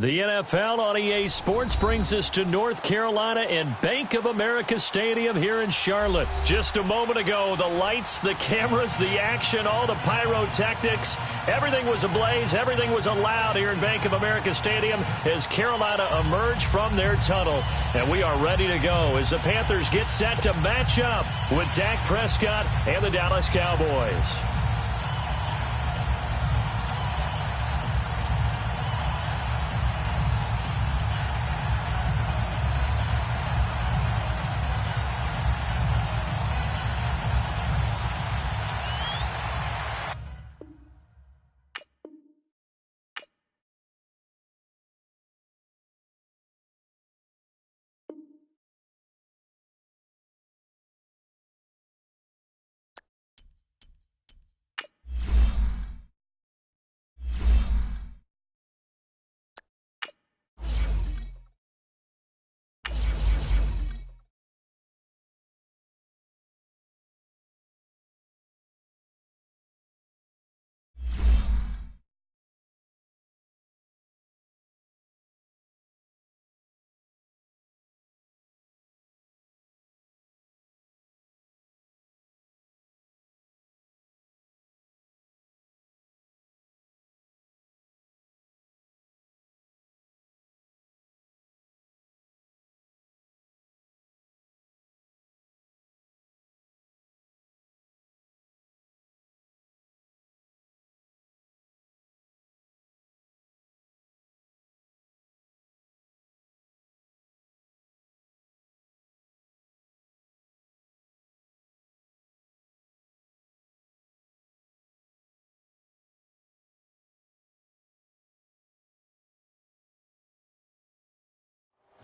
The NFL on EA Sports brings us to North Carolina and Bank of America Stadium here in Charlotte. Just a moment ago, the lights, the cameras, the action, all the pyrotechnics, everything was ablaze, everything was allowed here in Bank of America Stadium as Carolina emerged from their tunnel. And we are ready to go as the Panthers get set to match up with Dak Prescott and the Dallas Cowboys.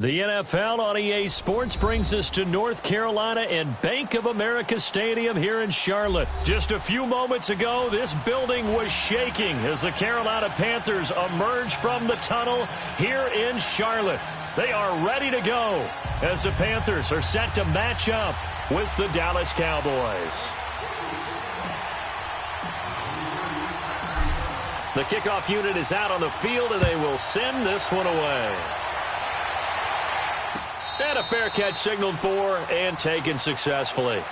The NFL on EA Sports brings us to North Carolina and Bank of America Stadium here in Charlotte. Just a few moments ago, this building was shaking as the Carolina Panthers emerged from the tunnel here in Charlotte. They are ready to go as the Panthers are set to match up with the Dallas Cowboys. The kickoff unit is out on the field, and they will send this one away. And a fair catch signaled for and taken successfully.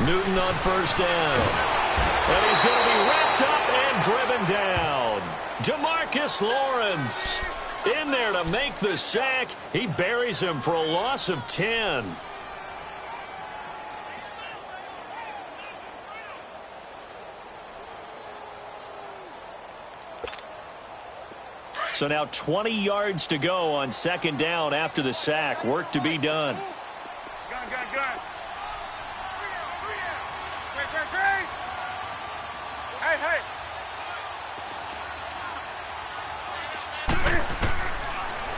Newton on first down. And he's going to be wrapped up and driven down. DeMarcus Lawrence in there to make the sack. He buries him for a loss of 10. So now 20 yards to go on second down after the sack. Work to be done. Gun. Hey.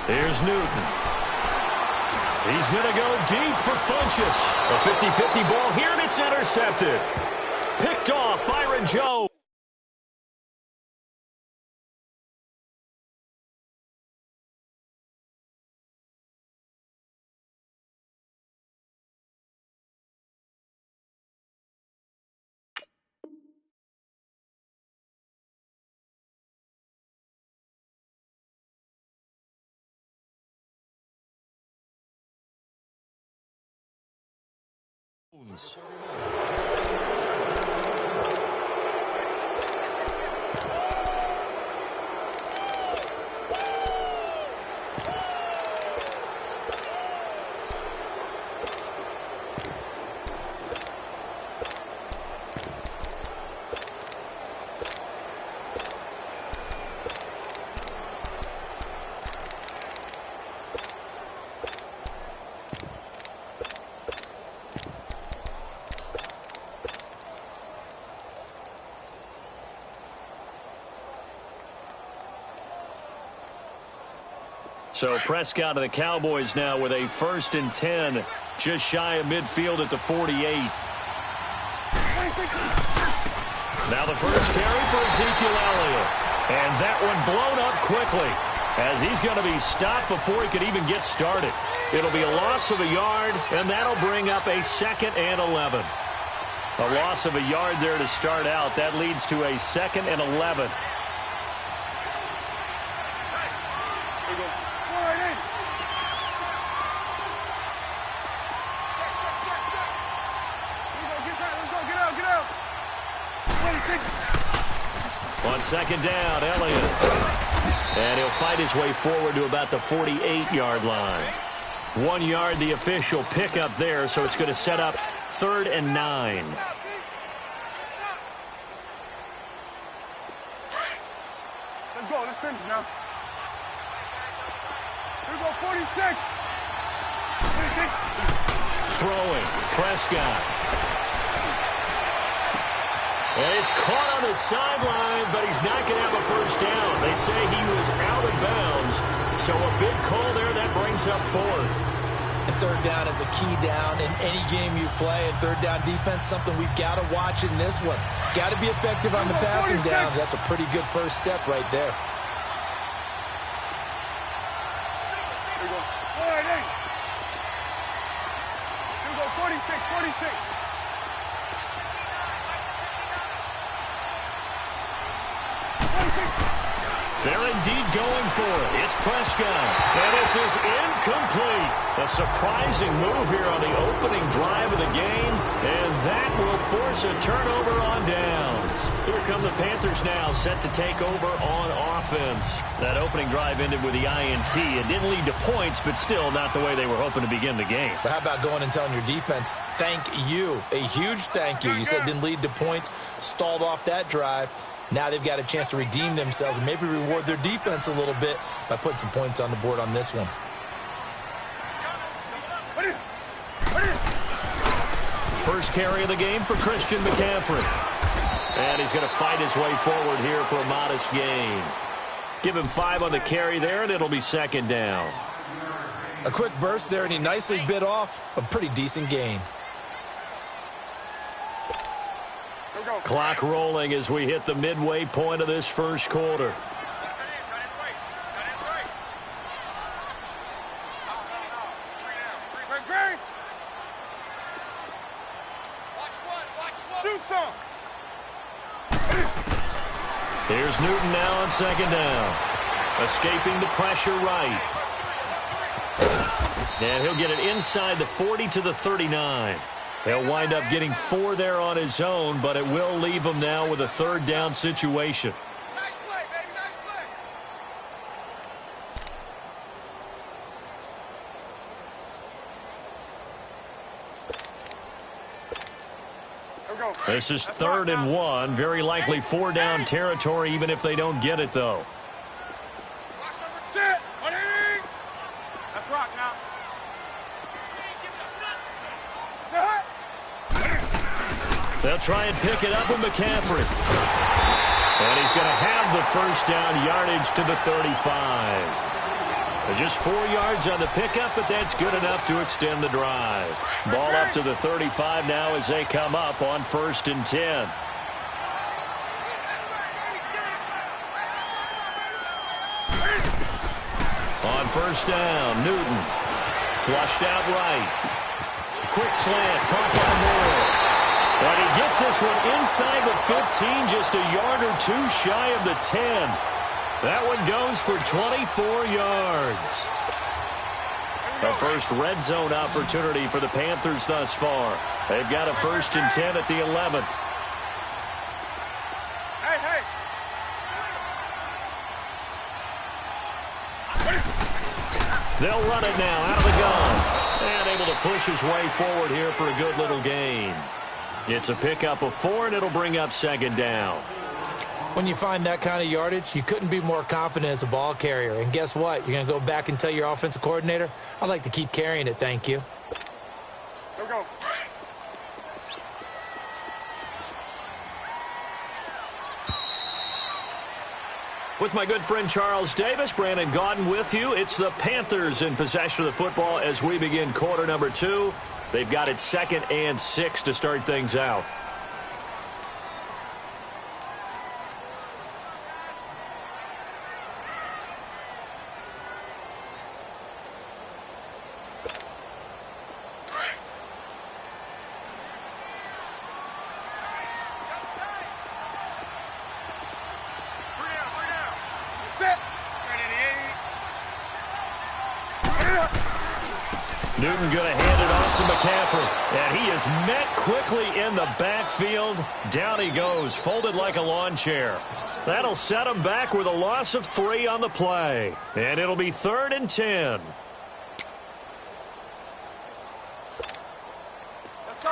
Here's Newton. He's going to go deep for Funchess. A 50-50 ball here, and it's intercepted. Picked off Byron Jones. So Prescott of the Cowboys now with a 1st and 10, just shy of midfield at the 48. Now the first carry for Ezekiel Elliott. And that one blown up quickly as he's going to be stopped before he could even get started. It'll be a loss of a yard, and that'll bring up a 2nd and 11. A loss of a yard there to start out. That leads to a 2nd and 11. On 2nd down, Elliott. And he'll fight his way forward to about the 48-yard line. 1 yard, the official pickup there, so it's going to set up 3rd and 9. Let's go. Let's finish now. Here we go, 46. 46. Throwing, Prescott. And he's caught on the sideline, but he's not going to have a first down. They say he was out of bounds, so a big call there that brings up 4th. And 3rd down is a key down in any game you play. And 3rd down defense, something we've got to watch in this one. Got to be effective on the passing downs. That's a pretty good first step right there. Here we go. 48. Here we go, 46, 46. They're indeed going for it. It's Prescott. And this is incomplete. A surprising move here on the opening drive of the game. And that will force a turnover on downs. Here come the Panthers now, set to take over on offense. That opening drive ended with the INT. It didn't lead to points, but still not the way they were hoping to begin the game. But how about going and telling your defense, thank you. A huge thank you. You said it didn't lead to points, stalled off that drive. Now they've got a chance to redeem themselves and maybe reward their defense a little bit by putting some points on the board on this one. First carry of the game for Christian McCaffrey. And he's going to fight his way forward here for a modest gain. Give him 5 on the carry there, and it'll be 2nd down. A quick burst there, and he nicely bit off a pretty decent gain. Clock rolling as we hit the midway point of this first quarter. Here's Newton now on 2nd down. Escaping the pressure right. And he'll get it inside the 40 to the 39. He'll wind up getting 4 there on his own, but it will leave him now with a 3rd down situation. Nice play, baby. Nice play. Here we go. This is 3rd and 1. Very likely 4 down territory, even if they don't get it, though. Sit. That's rock now. They'll try and pick it up with McCaffrey. And he's going to have the first down, yardage to the 35. Just 4 yards on the pickup, but that's good enough to extend the drive. Ball up to the 35 now as they come up on 1st and 10. On 1st down, Newton. Flushed out right. Quick slant, caught by Moore. And he gets this one inside the 15, just a yard or 2 shy of the 10. That one goes for 24 yards. A first red zone opportunity for the Panthers thus far. They've got a 1st and 10 at the 11. Hey. They'll run it now out of the gun. And able to push his way forward here for a good little gain. It's a pickup of 4, and it'll bring up 2nd down. When you find that kind of yardage, you couldn't be more confident as a ball carrier. And guess what? You're going to go back and tell your offensive coordinator, I'd like to keep carrying it, thank you. Here we go. With my good friend Charles Davis, Brandon Gaudin with you. It's the Panthers in possession of the football as we begin quarter number 2. They've got it 2nd and 6 to start things out. Newton going to hand it off to McCaffrey. And he is met quickly in the backfield. Down he goes, folded like a lawn chair. That'll set him back with a loss of 3 on the play. And it'll be 3rd and 10. Let's go.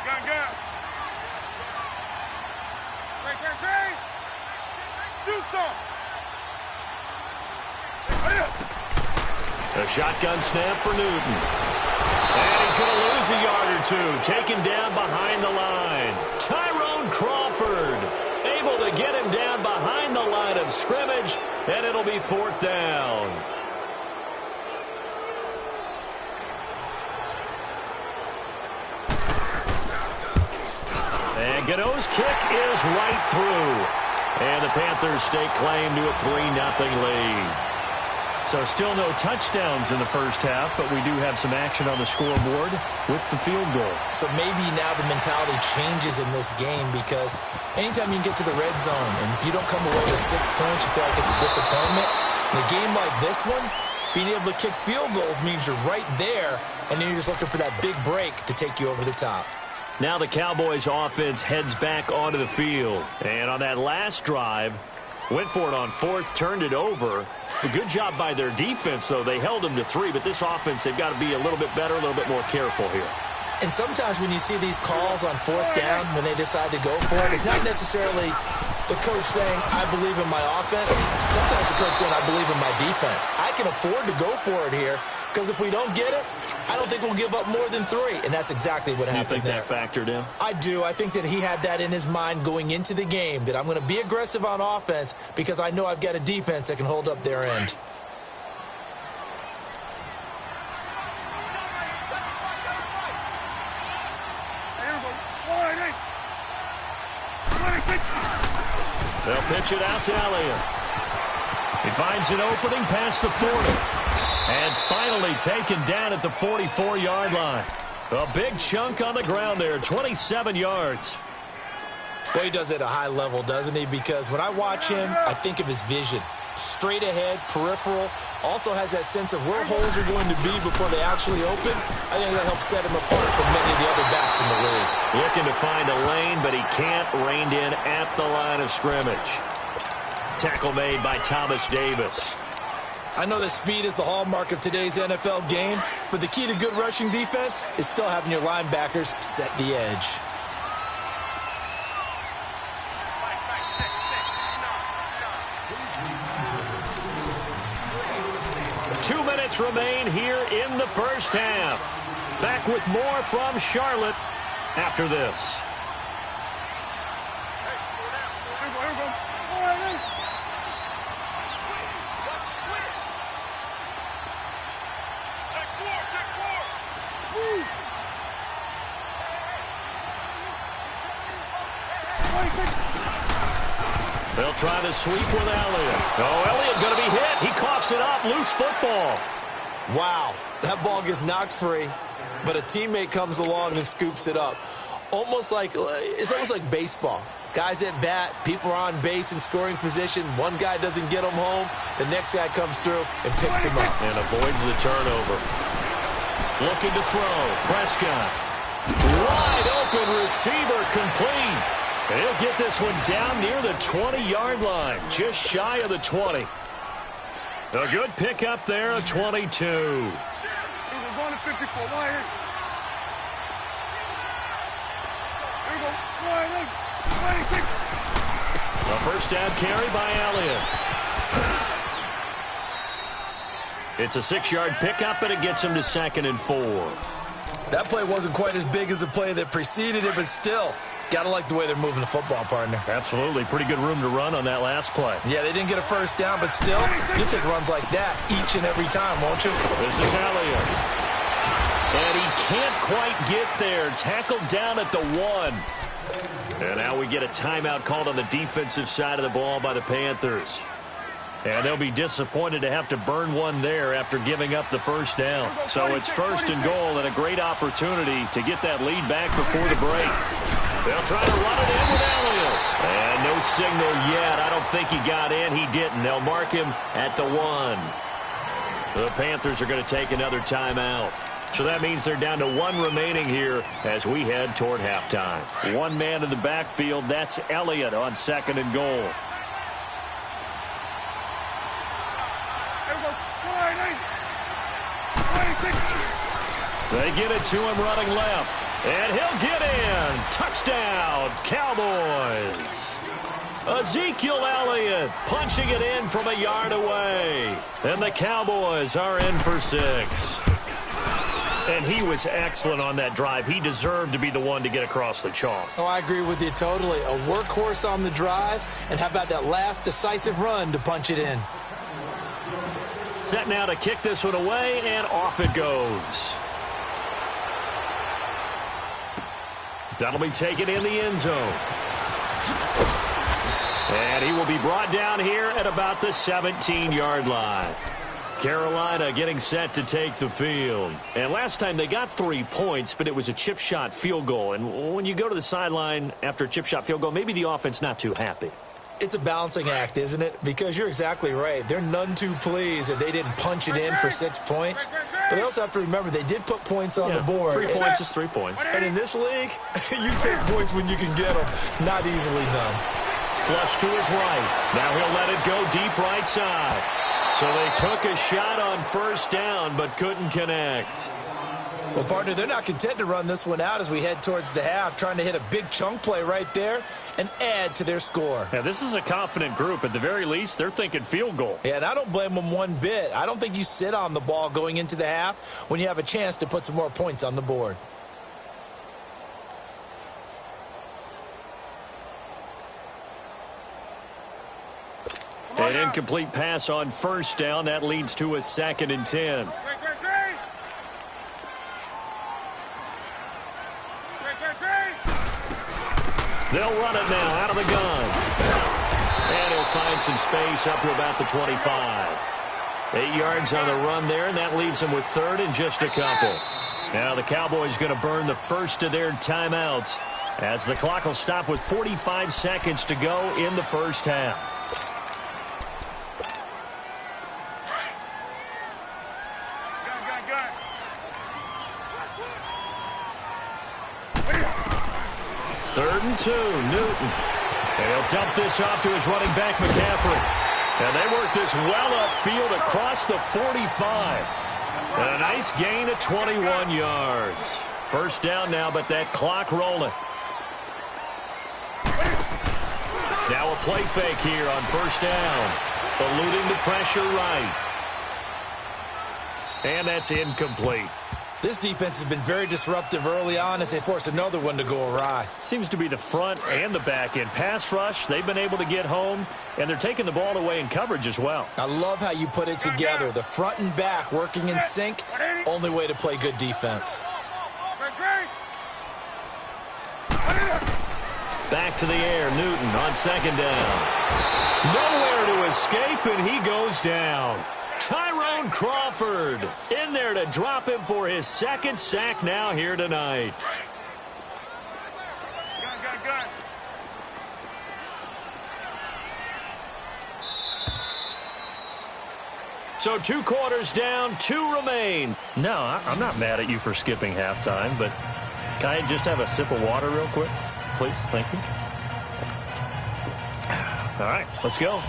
Gun. Great. Do some. A shotgun snap for Newton. And he's going to lose a yard or 2. Taken down behind the line. Tyrone Crawford able to get him down behind the line of scrimmage. And it'll be 4th down. And Gano's kick is right through. And the Panthers stake claim to a 3-0 lead. So still no touchdowns in the first half, but we do have some action on the scoreboard with the field goal. So maybe now the mentality changes in this game because anytime you can get to the red zone, and if you don't come away with 6 points, you feel like it's a disappointment. In a game like this one, being able to kick field goals means you're right there, and then you're just looking for that big break to take you over the top. Now the Cowboys offense heads back onto the field. And on that last drive, went for it on 4th, turned it over. A good job by their defense, though. They held them to 3, but this offense, they've got to be a little bit better, a little bit more careful here. And sometimes when you see these calls on 4th down, when they decide to go for it, it's not necessarily the coach saying, I believe in my offense. Sometimes the coach saying, I believe in my defense. I can afford to go for it here because if we don't get it, I don't think we'll give up more than 3, and that's exactly what happened there. You think that factored in? I do. I think that he had that in his mind going into the game, that I'm going to be aggressive on offense because I know I've got a defense that can hold up their end. They'll pitch it out to Elliott. He finds an opening past the 40. And finally taken down at the 44-yard line. A big chunk on the ground there, 27 yards. Well, he does it at a high level, doesn't he? Because when I watch him, I think of his vision. Straight ahead, peripheral. Also has that sense of where holes are going to be before they actually open. I think that helps set him apart from many of the other backs in the league. Looking to find a lane, but he can't rein in at the line of scrimmage. Tackle made by Thomas Davis. I know that speed is the hallmark of today's NFL game, but the key to good rushing defense is still having your linebackers set the edge. Two minutes remain here in the first half. Back with more from Charlotte after this. They'll try to sweep with Elliott. Oh, Elliott going to be hit. He coughs it up. Loose football. Wow, that ball gets knocked free, but a teammate comes along and scoops it up. It's almost like baseball. Guys at bat, people are on base in scoring position. One guy doesn't get him home. The next guy comes through and picks him up. And avoids the turnover. Looking to throw. Prescott. Wide open receiver complete. And he'll get this one down near the 20-yard line. Just shy of the 20. A good pickup there, a 22. The first down carry by Elliott. It's a 6-yard pickup, and it gets him to 2nd and 4. That play wasn't quite as big as the play that preceded it, but still, got to like the way they're moving the football, partner. Absolutely. Pretty good room to run on that last play. Yeah, they didn't get a first down, but still, you'll take runs like that each and every time, won't you? This is Elliott. And he can't quite get there. Tackled down at the 1. And now we get a timeout called on the defensive side of the ball by the Panthers. And they'll be disappointed to have to burn one there after giving up the first down. So it's first and goal and a great opportunity to get that lead back before the break. They'll try to run it in with Elliott. And no signal yet. I don't think he got in. He didn't. They'll mark him at the 1. The Panthers are going to take another timeout. So that means they're down to 1 remaining here as we head toward halftime. One man in the backfield. That's Elliott on second and goal. They get it to him running left. And he'll get in. Touchdown, Cowboys. Ezekiel Elliott punching it in from a yard away. And the Cowboys are in for 6. And he was excellent on that drive. He deserved to be the one to get across the chalk. Oh, I agree with you totally. A workhorse on the drive. And how about that last decisive run to punch it in? Set now to kick this one away, and off it goes. That'll be taken in the end zone. And he will be brought down here at about the 17-yard line. Carolina getting set to take the field. And last time they got 3 points, but it was a chip shot field goal. And when you go to the sideline after a chip shot field goal, maybe the offense not too happy. It's a balancing act, isn't it? Because you're exactly right. They're none too pleased that they didn't punch it in for 6 points. But they also have to remember they did put points on the board. 3 points is 3 points. And in this league, you take points when you can get them. Not easily done. Flush to his right. Now he'll let it go deep right side. So they took a shot on first down but couldn't connect. Well, partner, they're not content to run this one out as we head towards the half, trying to hit a big chunk play right there and add to their score. Yeah, this is a confident group. At the very least, they're thinking field goal. Yeah, and I don't blame them one bit. I don't think you sit on the ball going into the half when you have a chance to put some more points on the board. An incomplete pass on first down. That leads to a 2nd and 10. They'll run it now out of the gun. And he'll find some space up to about the 25. 8 yards on the run there, and that leaves him with 3rd and just a couple. Now the Cowboys going to burn the first of their timeouts as the clock will stop with 45 seconds to go in the first half. Third and 2, Newton. And he'll dump this off to his running back, McCaffrey. And they work this well upfield across the 45. And a nice gain of 21 yards. First down now, but that clock rolling. Now a play fake here on first down. Eluding the pressure right. And that's incomplete. This defense has been very disruptive early on as they force another one to go awry. Seems to be the front and the back end. Pass rush, they've been able to get home, and they're taking the ball away in coverage as well. I love how you put it together. The front and back working in sync, only way to play good defense. Back to the air, Newton on second down. Nowhere to escape, and he goes down. Tyrone Crawford in there to drop him for his 2nd sack now here tonight. So 2 quarters down, 2 remain. No, I'm not mad at you for skipping halftime, but can I just have a sip of water real quick? Please, thank you. All right, let's go.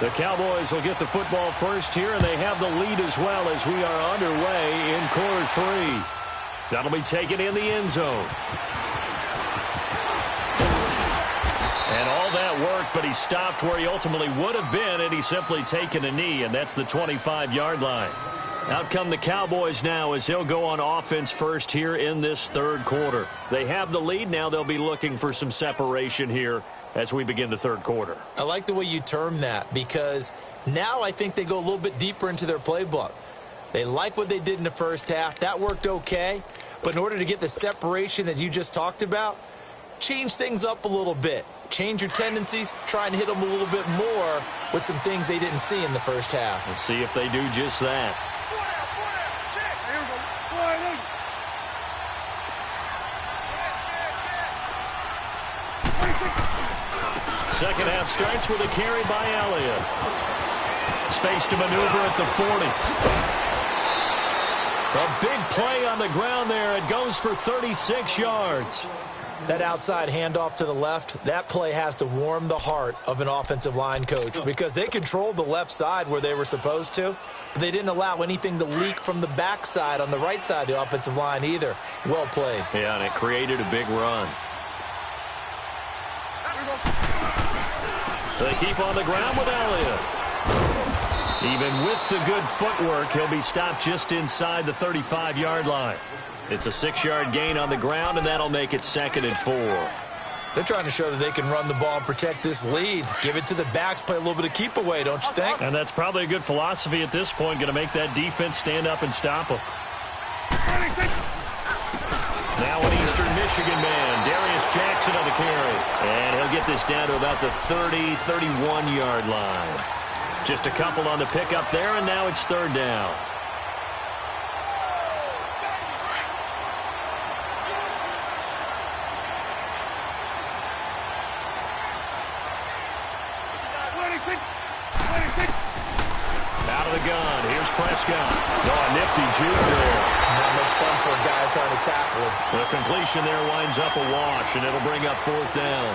The Cowboys will get the football first here, and they have the lead as well as we are underway in quarter 3. That'll be taken in the end zone. And all that work but he stopped where he ultimately would have been, and he's simply taken a knee, and that's the 25-yard line. Out come the Cowboys now as they'll go on offense first here in this third quarter. They have the lead. Now they'll be looking for some separation here as we begin the third quarter. I like the way you term that, because now I think they go a little bit deeper into their playbook. They like what they did in the first half. That worked okay. But in order to get the separation that you just talked about, change things up a little bit. Change your tendencies. Try and hit them a little bit more with some things they didn't see in the first half. We'll see if they do just that. Second half starts with a carry by Elliott. Space to maneuver at the 40. A big play on the ground there. It goes for 36 yards. That outside handoff to the left, that play has to warm the heart of an offensive line coach, because they controlled the left side where they were supposed to. But they didn't allow anything to leak from the backside on the right side of the offensive line either. Well played. Yeah, and it created a big run. They keep on the ground with Elliott. Even with the good footwork, he'll be stopped just inside the 35-yard line. It's a 6-yard gain on the ground, and that'll make it 2nd and 4. They're trying to show that they can run the ball and protect this lead. Give it to the backs, play a little bit of keep away, don't you think? And that's probably a good philosophy at this point, going to make that defense stand up and stop them. Now an Eastern Michigan man, Darius Jackson on the carry. And he'll get this down to about the 30, 31-yard line. Just a couple on the pickup there, and now it's 3rd down. Out of the gun. Here's Prescott. Oh, a nifty juke there. Not much fun for a guy trying to tackle him. The completion there winds up a wash, and it'll bring up 4th down.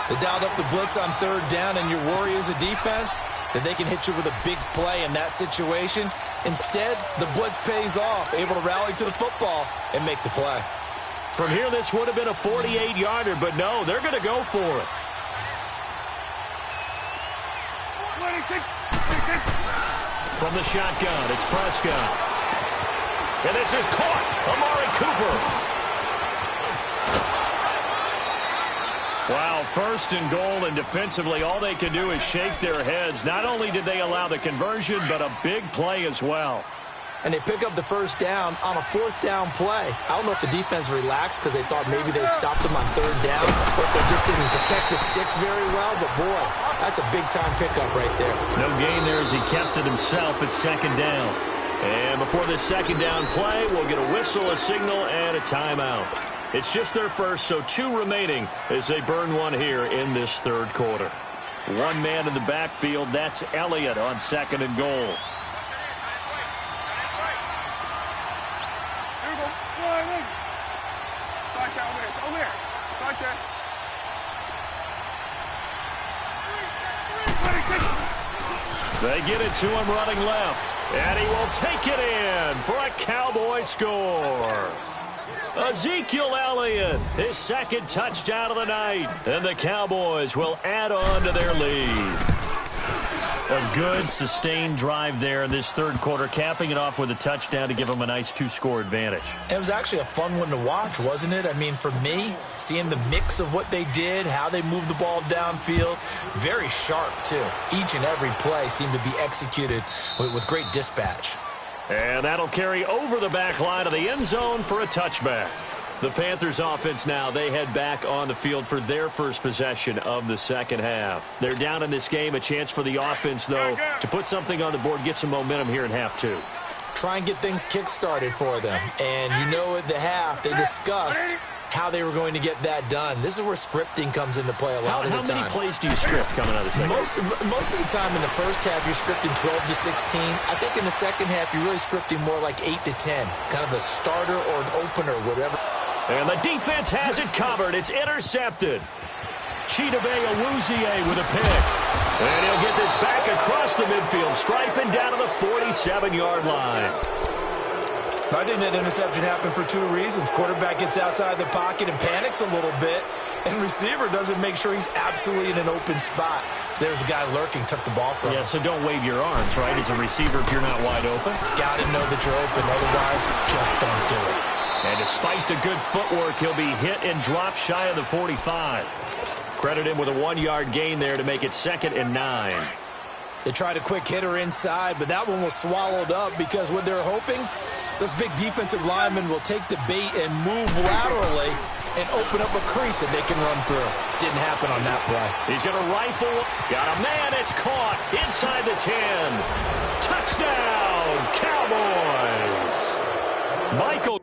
They dialed up the blitz on 3rd down, and your worry as a defense that they can hit you with a big play in that situation. Instead, the blitz pays off, able to rally to the football and make the play. From here, this would have been a 48-yarder, but no, they're going to go for it. From the shotgun, it's Prescott. And this is caught. Amari Cooper. Wow, 1st and goal, and defensively, all they can do is shake their heads. Not only did they allow the conversion, but a big play as well. And they pick up the 1st down on a 4th down play. I don't know if the defense relaxed because they thought maybe they'd stopped them on 3rd down, or if they just didn't protect the sticks very well. But, boy, that's a big-time pickup right there. No gain there as he kept it himself at 2nd down. And before this 2nd down play, we'll get a whistle, a signal, and a timeout. It's just their first, so 2 remaining as they burn one here in this 3rd quarter. One man in the backfield, that's Elliott on 2nd and goal. They get it to him running left, and he will take it in for a Cowboy score. Ezekiel Elliott, his 2nd touchdown of the night, and the Cowboys will add on to their lead. A good, sustained drive there in this 3rd quarter, capping it off with a touchdown to give them a nice 2-score advantage. It was actually a fun one to watch, wasn't it? I mean, for me, seeing the mix of what they did, how they moved the ball downfield, very sharp, too. Each and every play seemed to be executed with great dispatch. And that'll carry over the back line of the end zone for a touchback. The Panthers offense now, they head back on the field for their first possession of the 2nd half. They're down in this game, a chance for the offense, though, to put something on the board, get some momentum here in half 2. Try and get things kick-started for them. And you know at the half, they discussed how they were going to get that done. This is where scripting comes into play a lot of the time. How many plays do you script coming out of the 2nd half? Most of the time in the first half, you're scripting 12 to 16. I think in the 2nd half, you're really scripting more like 8 to 10, kind of a starter or an opener, whatever. And the defense has it covered. It's intercepted. Chidobe Awuzie with a pick. And he'll get this back across the midfield stripe and down to the 47-yard line. I think that interception happened for 2 reasons. Quarterback gets outside the pocket and panics a little bit. And receiver doesn't make sure he's absolutely in an open spot. So there's a guy lurking, took the ball from him. Yeah, so don't wave your arms, right, as a receiver if you're not wide open. Got to know that you're open. Otherwise, just don't do it. And despite the good footwork, he'll be hit and dropped shy of the 45. Credit him with a 1-yard gain there to make it 2nd and 9. They tried a quick hitter inside, but that one was swallowed up because what they're hoping, those big defensive linemen will take the bait and move laterally and open up a crease that they can run through. Didn't happen on that play. He's going to rifle. Got a man. It's caught inside the 10. Touchdown, Cowboys. Michael.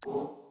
Oh.